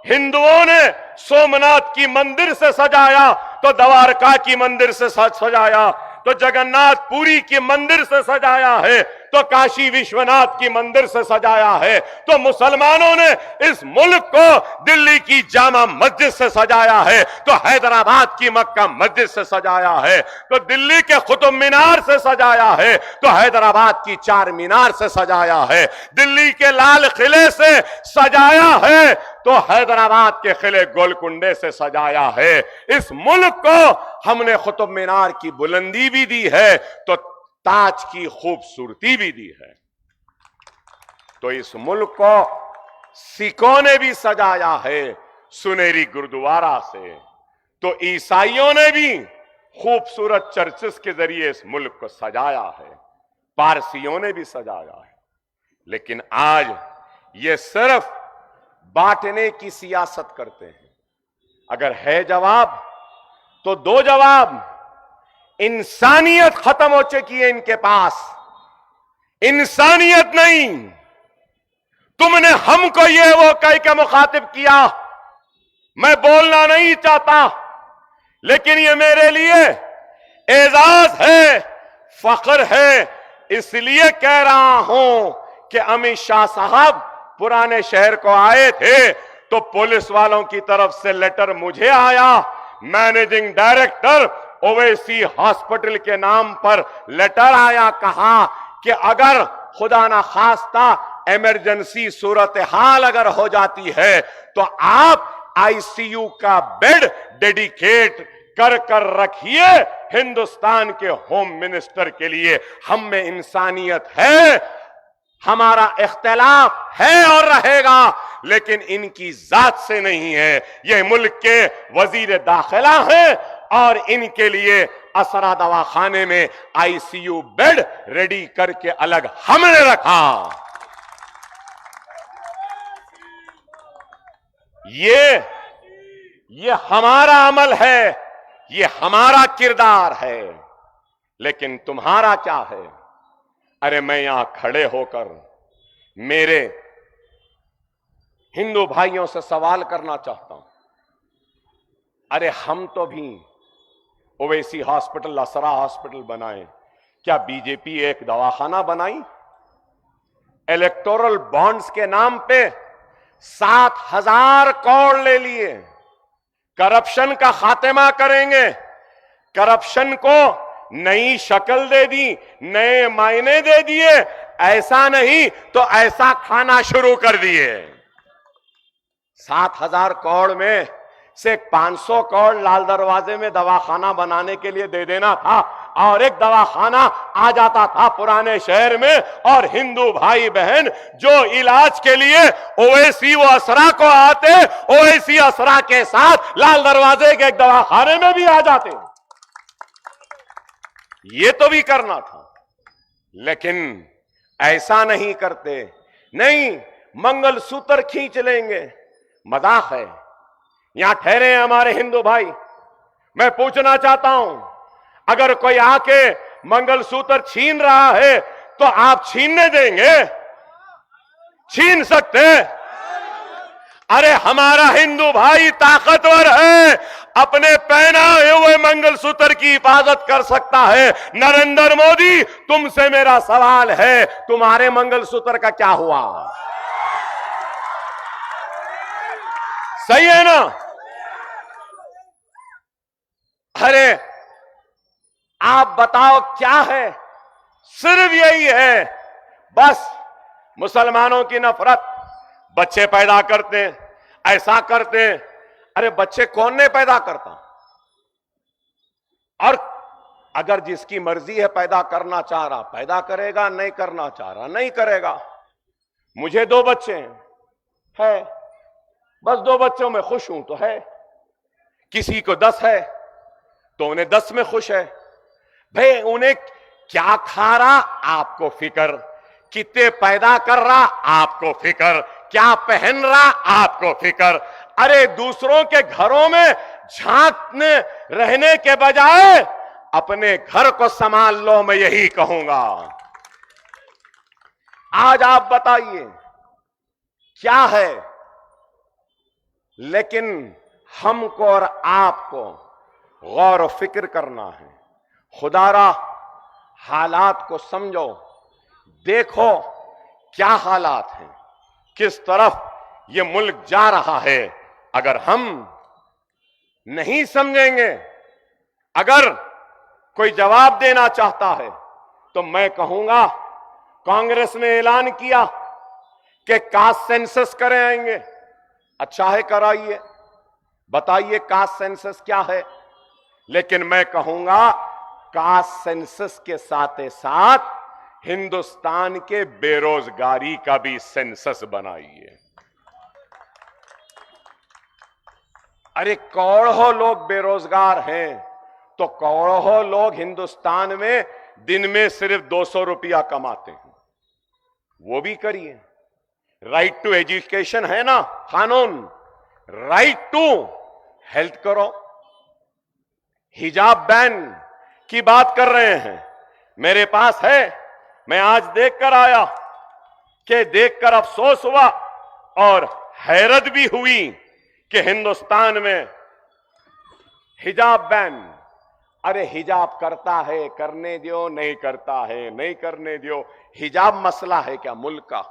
हिंदुओं ने सोमनाथ की मंदिर से सजाया तो द्वारका की मंदिर से सजाया, तो जगन्नाथपुरी की मंदिर से सजाया है, तो काशी विश्वनाथ की मंदिर से सजाया है। तो मुसलमानों ने इस मुल्क को दिल्ली की जामा मस्जिद से सजाया है, तो हैदराबाद की मक्का मस्जिद से सजाया है, तो दिल्ली के कुतुब मीनार से सजाया है, तो हैदराबाद की चार मीनार से सजाया है, दिल्ली के लाल किले से सजाया है, तो हैदराबाद के किले गोलकुंडे से सजाया है। इस मुल्क को हमने कुतुब मीनार की बुलंदी भी दी है तो ताज की खूबसूरती भी दी है। तो इस मुल्क को सिखों ने भी सजाया है सुनहरी गुरुद्वारा से, तो ईसाइयों ने भी खूबसूरत चर्चेस के जरिए इस मुल्क को सजाया है, पारसियों ने भी सजाया है। लेकिन आज ये सिर्फ बांटने की सियासत करते हैं। अगर है जवाब तो दो जवाब। इंसानियत खत्म हो चुकी है इनके पास, इंसानियत नहीं। तुमने हमको ये वो कह के मुखातिब किया, मैं बोलना नहीं चाहता, लेकिन ये मेरे लिए एजाज है, फख्र है। इसलिए कह रहा हूं कि अमित शाह साहब पुराने शहर को आए थे तो पुलिस वालों की तरफ से लेटर मुझे आया, मैनेजिंग डायरेक्टर ओवैसी हॉस्पिटल के नाम पर लेटर आया। कहा कि अगर खुदा ना खास्ता इमरजेंसी सूरत हाल अगर हो जाती है तो आप आईसीयू का बेड डेडिकेट कर रखिए हिंदुस्तान के होम मिनिस्टर के लिए। हम में इंसानियत है, हमारा इख्तिलाफ है और रहेगा, लेकिन इनकी जात से नहीं है। ये मुल्क के वजीर दाखिला हैं और इनके लिए असरा दवाखाने में आईसीयू बेड रेडी करके अलग हमने रखा। ये हमारा अमल है, ये हमारा किरदार है, लेकिन तुम्हारा क्या है? अरे मैं यहां खड़े होकर मेरे हिंदू भाइयों से सवाल करना चाहता हूं। अरे हम तो भी ओवैसी हॉस्पिटल, असरा हॉस्पिटल बनाए, क्या बीजेपी एक दवाखाना बनाई? इलेक्टोरल बॉन्ड्स के नाम पे 7,000 करोड़ ले लिए। करप्शन का खात्मा करेंगे, करप्शन को नई शक्ल दे दी, नए मायने दे दिए। ऐसा नहीं तो ऐसा खाना शुरू कर दिए। 7,000 करोड़ में से 500 करोड़ लाल दरवाजे में दवाखाना बनाने के लिए दे देना था, और एक दवाखाना आ जाता था पुराने शहर में, और हिंदू भाई बहन जो इलाज के लिए ओवैसी व असरा को आते, ओवैसी असरा के साथ लाल दरवाजे के एक दवाखाने में भी आ जाते। ये तो भी करना था, लेकिन ऐसा नहीं करते। नहीं, मंगलसूत्र खींच लेंगे, मजाक है। यहां ठहरे हैं हमारे हिंदू भाई, मैं पूछना चाहता हूं, अगर कोई आके मंगलसूत्र छीन रहा है तो आप छीनने देंगे? छीन सकते? अरे हमारा हिंदू भाई ताकतवर है, अपने पहनाए हुए मंगलसूत्र की हिफाजत कर सकता है। नरेंद्र मोदी, तुमसे मेरा सवाल है, तुम्हारे मंगलसूत्र का क्या हुआ? सही है ना? अरे आप बताओ क्या है? सिर्फ यही है, बस मुसलमानों की नफरत। बच्चे पैदा करते, ऐसा करते। अरे बच्चे कौन ने पैदा करता? और अगर जिसकी मर्जी है पैदा करना चाह रहा पैदा करेगा, नहीं करना चाह रहा नहीं करेगा। मुझे 2 बच्चे हैं, बस 2 बच्चों में खुश हूं तो है। किसी को 10 है तो उन्हें 10 में खुश है। भाई उन्हें क्या खा रहा आपको फिक्र, कितने पैदा कर रहा आपको फिक्र, क्या पहन रहा आपको फिक्र। अरे दूसरों के घरों में झांकने रहने के बजाय अपने घर को संभाल लो, मैं यही कहूंगा। आज आप बताइए क्या है, लेकिन हमको और आपको गौर और फिक्र करना है। खुदारा हालात को समझो, देखो क्या हालात हैं, किस तरफ ये मुल्क जा रहा है। अगर हम नहीं समझेंगे, अगर कोई जवाब देना चाहता है तो मैं कहूंगा, कांग्रेस ने ऐलान किया कि कास्ट सेंसस कराएंगे। अच्छा है, कराइए, बताइए कास्ट सेंसस क्या है। लेकिन मैं कहूंगा कास्ट सेंसस के साथ साथ हिंदुस्तान के बेरोजगारी का भी सेंसस बनाइए। अरे करोड़ों लोग बेरोजगार हैं, तो करोड़ों लोग हिंदुस्तान में दिन में सिर्फ 200 रुपया कमाते हैं, वो भी करिए। राइट टू एजुकेशन है ना कानून, राइट टू हेल्थ करो। हिजाब बैन की बात कर रहे हैं, मेरे पास है, मैं आज देखकर आया कि देखकर अफसोस हुआ और हैरत भी हुई कि हिंदुस्तान में हिजाब बैन। अरे हिजाब करता है करने दो, नहीं करता है नहीं करने दो। हिजाब मसला है क्या मुल्क का?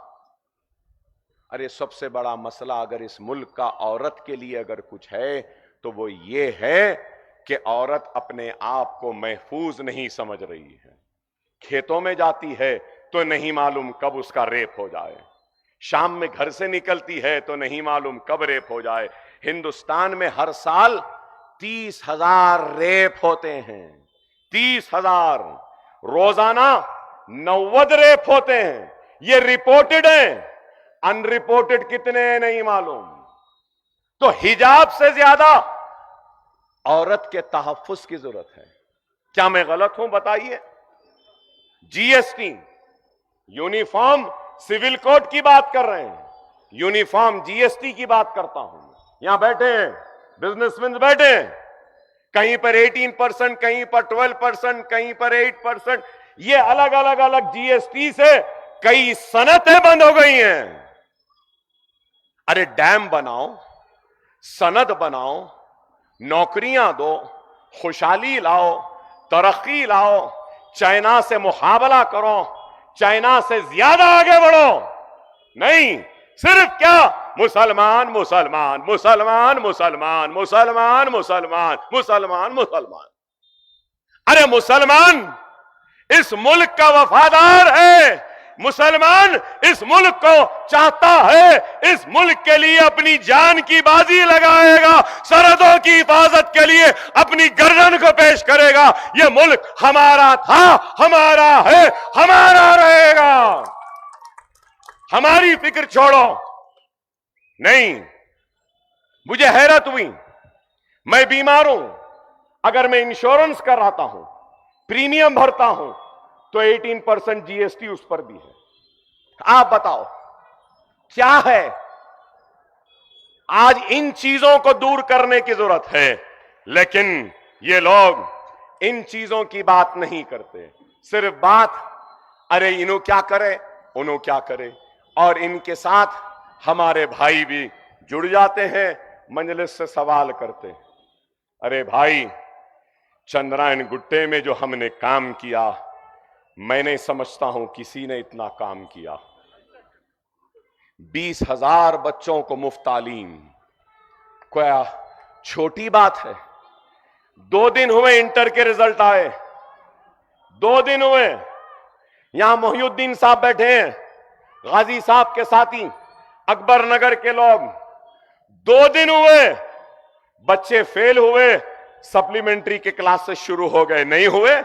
अरे सबसे बड़ा मसला अगर इस मुल्क का औरत के लिए अगर कुछ है तो वो ये है कि औरत अपने आप को महफूज नहीं समझ रही है। खेतों में जाती है तो नहीं मालूम कब उसका रेप हो जाए, शाम में घर से निकलती है तो नहीं मालूम कब रेप हो जाए। हिंदुस्तान में हर साल 30,000 रेप होते हैं, 30,000। रोजाना 90 रेप होते हैं। ये रिपोर्टेड है, अनरिपोर्टेड कितने हैं नहीं मालूम। तो हिजाब से ज्यादा औरत के तहफ्फुज की जरूरत है। क्या मैं गलत हूं बताइए? जीएसटी, यूनिफॉर्म सिविल कोड की बात कर रहे हैं, यूनिफॉर्म जीएसटी की बात करता हूं। यहां बैठे हैं बिजनेसमैन, बैठे हैं, कहीं पर 18%, कहीं पर 12%, कहीं पर 8%। ये अलग अलग अलग जीएसटी से कई सनतें बंद हो गई हैं। अरे डैम बनाओ, सनद बनाओ, नौकरियां दो, खुशहाली लाओ, तरक्की लाओ, चाइना से मुकाबला करो, चाइना से ज्यादा आगे बढ़ो। नहीं, सिर्फ क्या मुसलमान मुसलमान मुसलमान मुसलमान मुसलमान मुसलमान मुसलमान मुसलमान। अरे मुसलमान इस मुल्क का वफादार है, मुसलमान इस मुल्क को चाहता है, इस मुल्क के लिए अपनी जान की बाजी लगाएगा, सरहदों की हिफाजत के लिए अपनी गर्दन को पेश करेगा। यह मुल्क हमारा था, हमारा है, हमारा रहेगा। हमारी फिक्र छोड़ो। नहीं, मुझे हैरत हुई, मैं बीमार हूं, अगर मैं इंश्योरेंस कराता हूं, प्रीमियम भरता हूं, तो 18% जीएसटी उस पर भी है। आप बताओ क्या है? आज इन चीजों को दूर करने की जरूरत है, लेकिन ये लोग इन चीजों की बात नहीं करते। सिर्फ बात, अरे इन्हों क्या करे, उन्हों क्या करे। और इनके साथ हमारे भाई भी जुड़ जाते हैं, मजलिस से सवाल करते हैं। अरे भाई, चंद्रायन गुट्टे में जो हमने काम किया, मैं नहीं समझता हूं किसी ने इतना काम किया। 20,000 बच्चों को मुफ्त तालीम, क्या छोटी बात है? 2 दिन हुए इंटर के रिजल्ट आए, 2 दिन हुए। यहां मोहिउद्दीन साहब बैठे हैं, गाजी साहब के साथी, अकबर नगर के लोग। 2 दिन हुए, बच्चे फेल हुए, सप्लीमेंट्री के क्लासेस शुरू हो गए। नहीं हुए,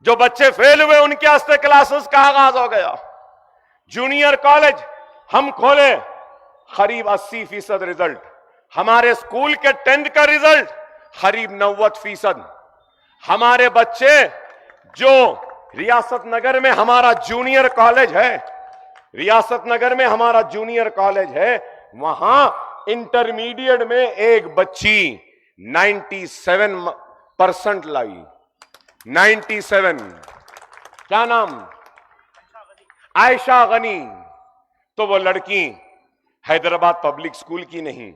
जो बच्चे फेल हुए उनके वास्ते क्लासेस का आगाज हो गया। जूनियर कॉलेज हम खोले, करीब 80% रिजल्ट। हमारे स्कूल के 10th का रिजल्ट करीब 90%। हमारे बच्चे जो रियासत नगर में हमारा जूनियर कॉलेज है, रियासत नगर में हमारा जूनियर कॉलेज है, वहां इंटरमीडिएट में एक बच्ची 97% लाई। 97। क्या नाम? आयशा गनी। तो वो लड़की हैदराबाद पब्लिक स्कूल की नहीं,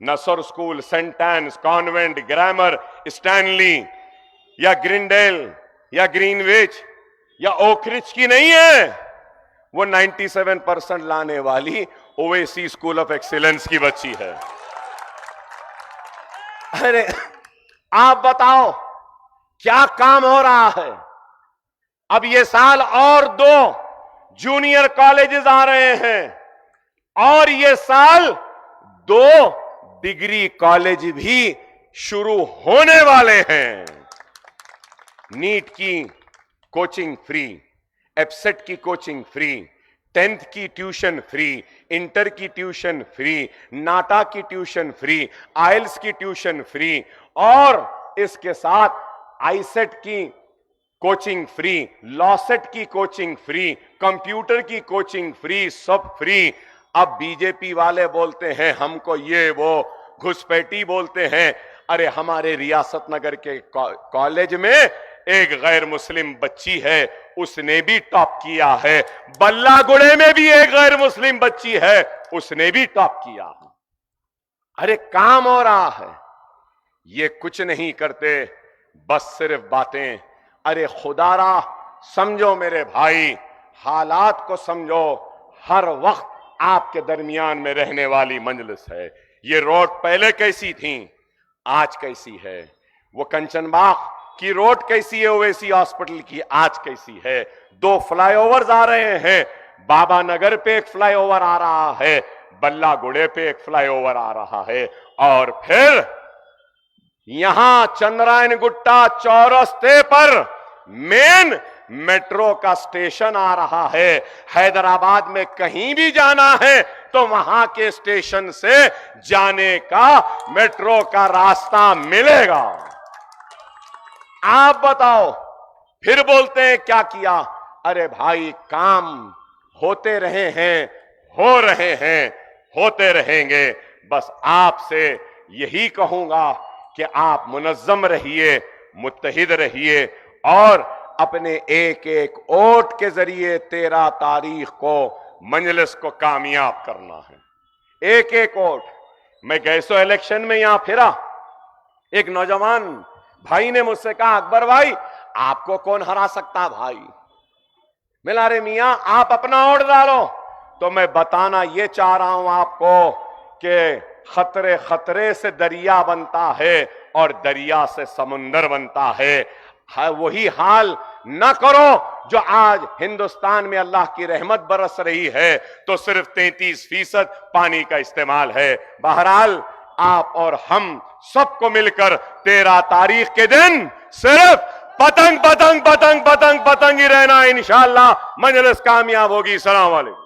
Nasr school, saint Ann's convent, grammar, Stanley या ग्रिंडेल या ग्रीनविच या ओकरिच की नहीं है। वो 97% लाने वाली ओवेसी स्कूल ऑफ एक्सीलेंस की बच्ची है। अरे आप बताओ क्या काम हो रहा है? अब ये साल और 2 जूनियर कॉलेजेस आ रहे हैं, और ये साल 2 डिग्री कॉलेज भी शुरू होने वाले हैं। नीट की कोचिंग फ्री, एफसेट की कोचिंग फ्री, 10th की ट्यूशन फ्री, इंटर की ट्यूशन फ्री, नाटा की ट्यूशन फ्री, आइल्स की ट्यूशन फ्री, और इसके साथ आईसेट की कोचिंग फ्री, लॉसेट की कोचिंग फ्री, कंप्यूटर की कोचिंग फ्री, सब फ्री। अब बीजेपी वाले बोलते हैं हमको ये वो घुसपैठी बोलते हैं। अरे हमारे रियासत नगर के कॉलेज में एक गैर मुस्लिम बच्ची है, उसने भी टॉप किया है। बल्लागुड़े में भी एक गैर मुस्लिम बच्ची है, उसने भी टॉप किया। अरे काम हो रहा है, ये कुछ नहीं करते, बस सिर्फ बातें। अरे खुदारा समझो मेरे भाई, हालात को समझो। हर वक्त आपके दरमियान में रहने वाली मजलिस है। ये रोड पहले कैसी थी, आज कैसी है? वो कंचनबाग की रोड कैसी है, ओवैसी हॉस्पिटल की आज कैसी है? 2 फ्लाईओवर्स आ रहे हैं, बाबा नगर पे एक फ्लाईओवर आ रहा है, बल्लागुड़े पे एक फ्लाईओवर आ रहा है, और फिर यहां चंद्रायन गुट्टा चौरस्ते पर मेन मेट्रो का स्टेशन आ रहा है। हैदराबाद में कहीं भी जाना है तो वहां के स्टेशन से जाने का मेट्रो का रास्ता मिलेगा। आप बताओ, फिर बोलते हैं क्या किया? अरे भाई, काम होते रहे हैं, हो रहे हैं, होते रहेंगे। बस आपसे यही कहूंगा कि आप मुनज्जम रहिए, मुत्तहिद रहिए और अपने एक एक वोट के जरिए 13 तारीख को मजलिस को कामयाब करना है। एक एक वोट। मैं गैसो इलेक्शन में यहां फिरा, एक नौजवान भाई ने मुझसे कहा, अकबर भाई आपको कौन हरा सकता भाई? मिला, अरे मियां आप अपना वोट डालो। तो मैं बताना ये चाह रहा हूं आपको कि खतरे खतरे से दरिया बनता है और दरिया से समुंदर बनता है। वही हाल न करो जो आज हिंदुस्तान में अल्लाह की रहमत बरस रही है तो सिर्फ 33% पानी का इस्तेमाल है। बहरहाल आप और हम सबको मिलकर 13 तारीख के दिन सिर्फ पतंग पतंग पतंग पतंग पतंग ही रहना, इंशाअल्लाह मजलिस कामयाब होगी। सलाम वालेकुम।